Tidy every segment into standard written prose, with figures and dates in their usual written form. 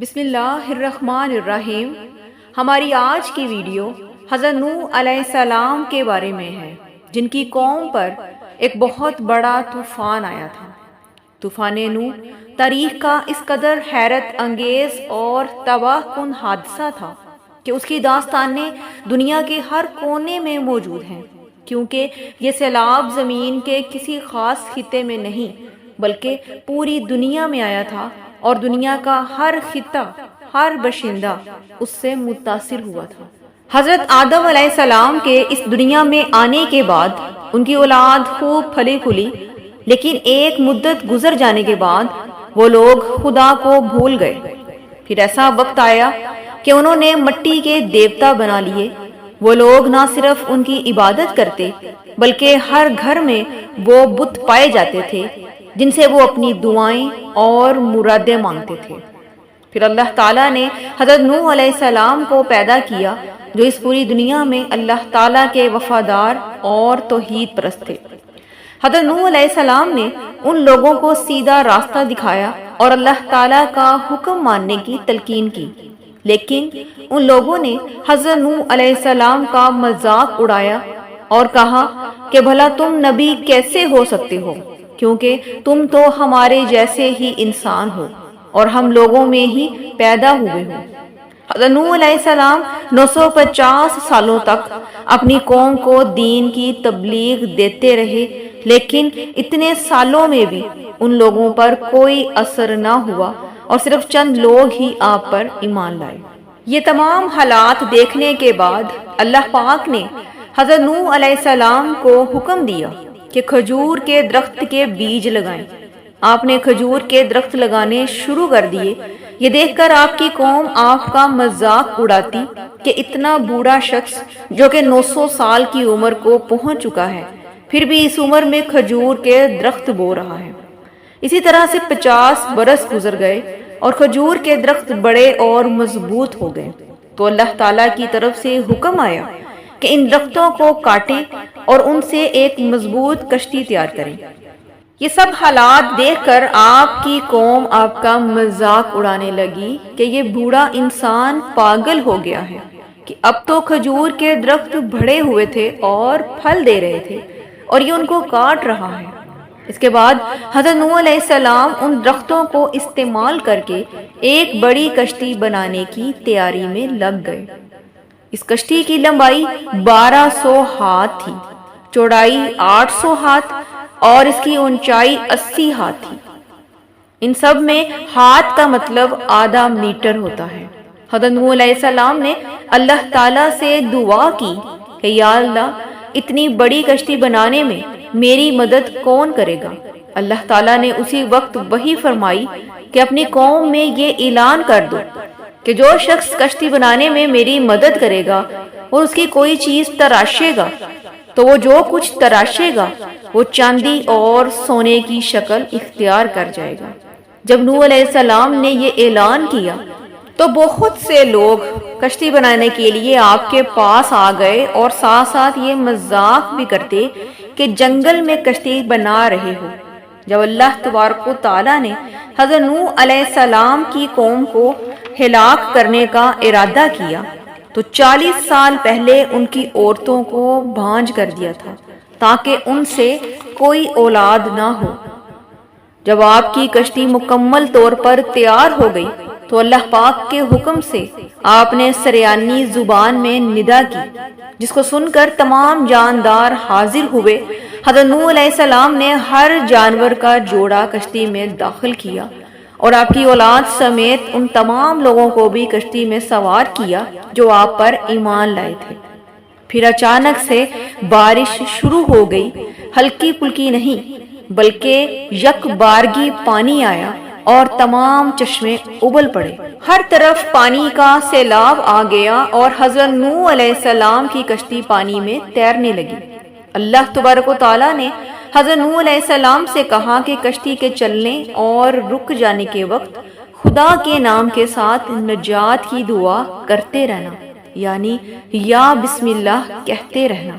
بسم اللہ الرحمن الرحیم۔ ہماری آج کی ویڈیو حضرت نوح علیہ السلام کے بارے میں ہے، جن کی قوم پر ایک بہت بڑا طوفان آیا تھا۔ طوفان نوح تاریخ کا اس قدر حیرت انگیز اور تباہ کن حادثہ تھا کہ اس کی داستانیں دنیا کے ہر کونے میں موجود ہیں، کیونکہ یہ سیلاب زمین کے کسی خاص خطے میں نہیں بلکہ پوری دنیا میں آیا تھا، اور دنیا کا ہر خطہ، ہر باشندہ اس سے متاثر ہوا تھا۔ حضرت آدم علیہ السلام کے اس دنیا میں آنے کے بعد ان کی اولاد خوب پھلی پھولی، لیکن ایک مدت گزر جانے کے بعد وہ لوگ خدا کو بھول گئے۔ پھر ایسا وقت آیا کہ انہوں نے مٹی کے دیوتا بنا لیے۔ وہ لوگ نہ صرف ان کی عبادت کرتے بلکہ ہر گھر میں وہ بت پائے جاتے تھے جن سے وہ اپنی دعائیں اور مرادیں مانگتے تھے۔ پھر اللہ تعالیٰ نے حضرت نوح علیہ السلام کو پیدا کیا، جو اس پوری دنیا میں اللہ تعالیٰ کے وفادار اور توحید پرست تھے۔ حضرت نوح علیہ السلام نے ان لوگوں کو سیدھا راستہ دکھایا اور اللہ تعالیٰ کا حکم ماننے کی تلقین کی، لیکن ان لوگوں نے حضرت نوح علیہ السلام کا مذاق اڑایا اور کہا کہ بھلا تم نبی کیسے ہو سکتے ہو، کیونکہ تم تو ہمارے جیسے ہی انسان ہو اور ہم لوگوں میں ہی پیدا ہوئے ہو۔ حضرت نوح علیہ السلام 950 سالوں تک اپنی قوم کو دین کی تبلیغ دیتے رہے، لیکن اتنے سالوں میں بھی ان لوگوں پر کوئی اثر نہ ہوا اور صرف چند لوگ ہی آپ پر ایمان لائے۔ یہ تمام حالات دیکھنے کے بعد اللہ پاک نے حضرت نوح علیہ السلام کو حکم دیا کہ کھجور کے درخت کے بیج لگائیں۔ آپ نے کھجور کے درخت لگانے شروع کر دیے۔ یہ دیکھ کر آپ کی قوم آپ کا مذاق اڑاتی کہ اتنا بوڑھا شخص جو کہ 900 سال کی عمر کو پہنچ چکا ہے، پھر بھی اس عمر میں کھجور کے درخت بو رہا ہے۔ اسی طرح سے 50 برس گزر گئے اور کھجور کے درخت بڑے اور مضبوط ہو گئے، تو اللہ تعالیٰ کی طرف سے حکم آیا کہ ان درختوں کو کاٹیں اور ان سے ایک مضبوط کشتی تیار کریں۔ یہ سب حالات دیکھ کر آپ کی قوم آپ کا مذاق اڑانے لگی کہ یہ بوڑھا انسان پاگل ہو گیا ہے کہ اب تو کھجور کے درخت بڑھے ہوئے تھے اور پھل دے رہے تھے اور یہ ان کو کاٹ رہا ہے۔ اس کے بعد حضرت نوح علیہ السلام ان درختوں کو استعمال کر کے ایک بڑی کشتی بنانے کی تیاری میں لگ گئے۔ اس کشتی کی لمبائی 1200 ہاتھ تھی، چوڑائی 800 ہاتھ اور اس کی اونچائی 80 ہاتھ تھی۔ ان سب میں ہاتھ کا مطلب آدھا میٹر ہوتا ہے۔ حضرت نوح علیہ السلام نے اللہ تعالیٰ سے دعا کی کہ یا اللہ، اتنی بڑی کشتی بنانے میں میری مدد کون کرے گا؟ اللہ تعالیٰ نے اسی وقت وحی فرمائی کہ اپنی قوم میں یہ اعلان کر دو کہ جو شخص کشتی بنانے میں میری مدد کرے گا اور اس کی کوئی چیز تراشے گا تو وہ جو کچھ تراشے گا وہ چاندی اور سونے کی شکل اختیار کر جائے گا۔ جب نوح علیہ السلام نے یہ اعلان کیا تو بہت سے لوگ کشتی بنانے کے لیے آپ کے پاس آ گئے اور ساتھ ساتھ یہ مذاق بھی کرتے کہ جنگل میں کشتی بنا رہے ہو۔ جب اللہ تبارک و تعالیٰ نے حضرت نوح علیہ السلام کی قوم کو ہلاک کرنے کا ارادہ کیا تو 40 سال پہلے ان کی عورتوں کو بھانج کر دیا تھا تاکہ ان سے کوئی اولاد نہ ہو۔ جب آپ کی کشتی مکمل طور پر تیار ہو گئی تو اللہ پاک کے حکم سے آپ نے سریانی زبان میں ندا کی، جس کو سن کر تمام جاندار حاضر ہوئے۔ حضرت نوح علیہ السلام نے ہر جانور کا جوڑا کشتی میں داخل کیا اور آپ کی اولاد سمیت ان تمام لوگوں کو بھی کشتی میں سوار کیا جو آپ پر ایمان لائے تھے۔ پھر اچانک سے بارش شروع ہو گئی، ہلکی پھلکی نہیں بلکہ یک بارگی پانی آیا اور تمام چشمے ابل پڑے۔ ہر طرف پانی کا سیلاب آ گیا اور حضرت نوح علیہ السلام کی کشتی پانی میں تیرنے لگی۔ اللہ تبارک و تعالیٰ نے حضرت نوح علیہ السلام سے کہا کہ کشتی کے چلنے اور رک جانے کے وقت خدا کے نام کے ساتھ نجات کی دعا کرتے رہنا، یعنی یا بسم اللہ کہتے رہنا۔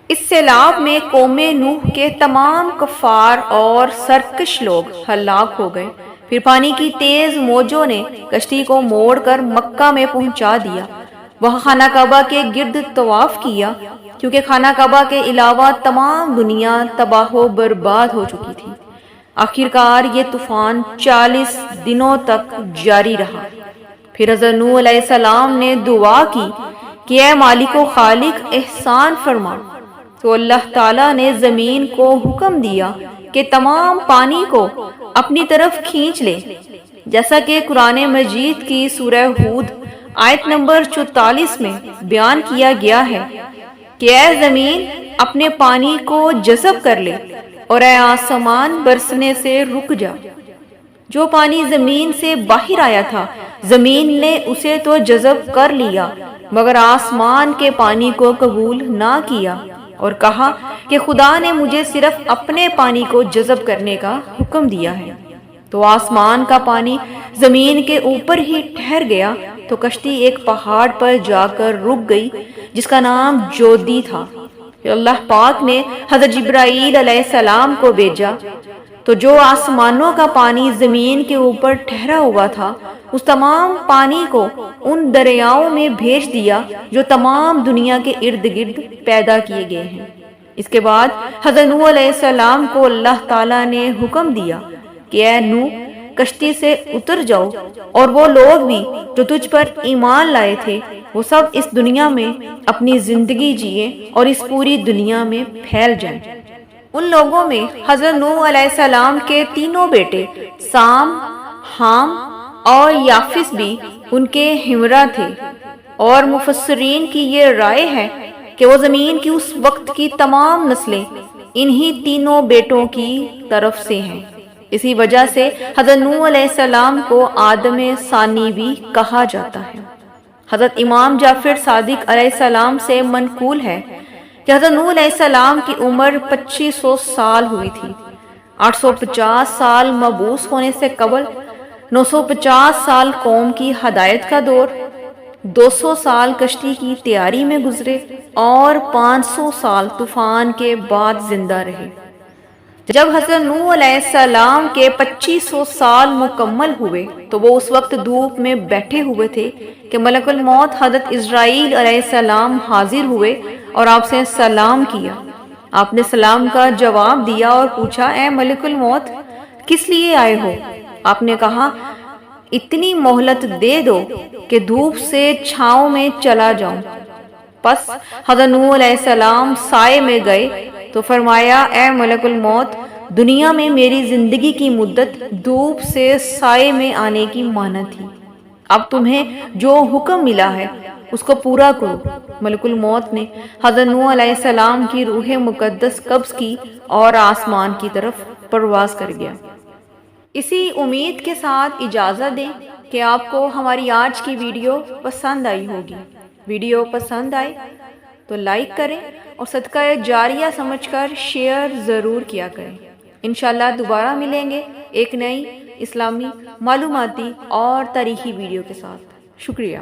اس سیلاب میں قوم نوح کے تمام کفار اور سرکش لوگ ہلاک ہو گئے۔ پھر پانی کی تیز موجوں نے کشتی کو موڑ کر مکہ میں پہنچا دیا۔ وہاں خانہ کعبہ کے گرد طواف کیا، کیونکہ خانہ کعبہ کے علاوہ تمام دنیا تباہ و برباد ہو چکی تھی۔ آخرکار یہ طوفان 40 دنوں تک جاری رہا۔ پھر حضرت نوح علیہ السلام نے دعا کی کہ اے مالک و خالق احسان فرما، تو اللہ تعالیٰ نے زمین کو حکم دیا کہ تمام پانی کو اپنی طرف کھینچ لے، جیسا کہ قرآن مجید کی سورہ ہود آیت نمبر 44 میں بیان کیا گیا ہے کہ اے زمین اپنے پانی کو جذب کر لے اور اے آسمان برسنے سے رک جا۔ جو پانی زمین سے باہر آیا تھا زمین نے اسے تو جذب کر لیا، مگر آسمان کے پانی کو قبول نہ کیا اور کہا کہ خدا نے مجھے صرف اپنے پانی کو جذب کرنے کا حکم دیا ہے۔ تو آسمان کا پانی زمین کے اوپر ہی ٹھہر گیا، تو کشتی ایک پہاڑ پر جا کر رک گئی جس کا نام جودی تھا۔ پھر اللہ پاک نے حضرت جبرائیل علیہ السلام کو بھیجا، تو جو آسمانوں کا پانی زمین کے اوپر ٹھہرا ہوا تھا اس تمام پانی کو ان دریاؤں میں بھیج دیا جو تمام دنیا کے ارد گرد پیدا کیے گئے ہیں۔ اس کے بعد حضرت نوح علیہ السلام کو اللہ تعالیٰ نے حکم دیا کہ اے نوح کشتی سے اتر جاؤ، اور وہ لوگ بھی جو تجھ پر ایمان لائے تھے وہ سب اس دنیا میں اپنی زندگی جیے اور اس پوری دنیا میں پھیل جائیں۔ ان لوگوں میں حضرت نوح علیہ السلام کے تینوں بیٹے سام، حام اور یافس بھی ان کے ہمراہ تھے، اور مفسرین کی یہ رائے ہے کہ وہ زمین کی اس وقت کی تمام نسلیں انہی تینوں بیٹوں کی طرف سے ہیں۔ اسی وجہ سے حضرت نوح علیہ السلام کو آدم ثانی بھی کہا جاتا ہے۔ حضرت امام جعفر صادق علیہ السلام سے منقول ہے کہ حضرت نوح علیہ السلام کی عمر 2500 سال ہوئی تھی۔ 850 سال مبعوث ہونے سے قبل، 950 سال قوم کی ہدایت کا دور، 200 سال کشتی کی تیاری میں گزرے اور 500 سال طوفان کے بعد زندہ رہے۔ جب حضرت نوح علیہ السلام کے 2500 سال مکمل ہوئے تو وہ اس وقت دھوپ میں بیٹھے ہوئے تھے کہ ملک الموت حضرت اسرائیل علیہ السلام حاضر ہوئے اور آپ سے سلام کیا۔ آپ نے سلام کا جواب دیا اور پوچھا اے ملک الموت کس لیے آئے ہو؟ آپ نے کہا اتنی مہلت دے دو کہ دھوپ سے چھاؤں میں چلا جاؤں۔ پس حضرت نوح علیہ السلام سائے میں گئے تو فرمایا اے ملک الموت دنیا میں میری زندگی کی مدت دھوپ سے سائے میں آنے کی مانند تھی، اب تمہیں جو حکم ملا ہے اس کو پورا کرو۔ ملک الموت نے حضرت نوح علیہ السلام کی روح مقدس قبض کی اور آسمان کی طرف پرواز کر گیا۔ اسی امید کے ساتھ اجازت دیں کہ آپ کو ہماری آج کی ویڈیو پسند آئی ہوگی۔ ویڈیو پسند آئے تو لائک کریں اور صدقہ جاریہ سمجھ کر شیئر ضرور کیا کریں۔ انشاءاللہ دوبارہ ملیں گے ایک نئی اسلامی معلوماتی اور تاریخی ویڈیو کے ساتھ۔ شکریہ۔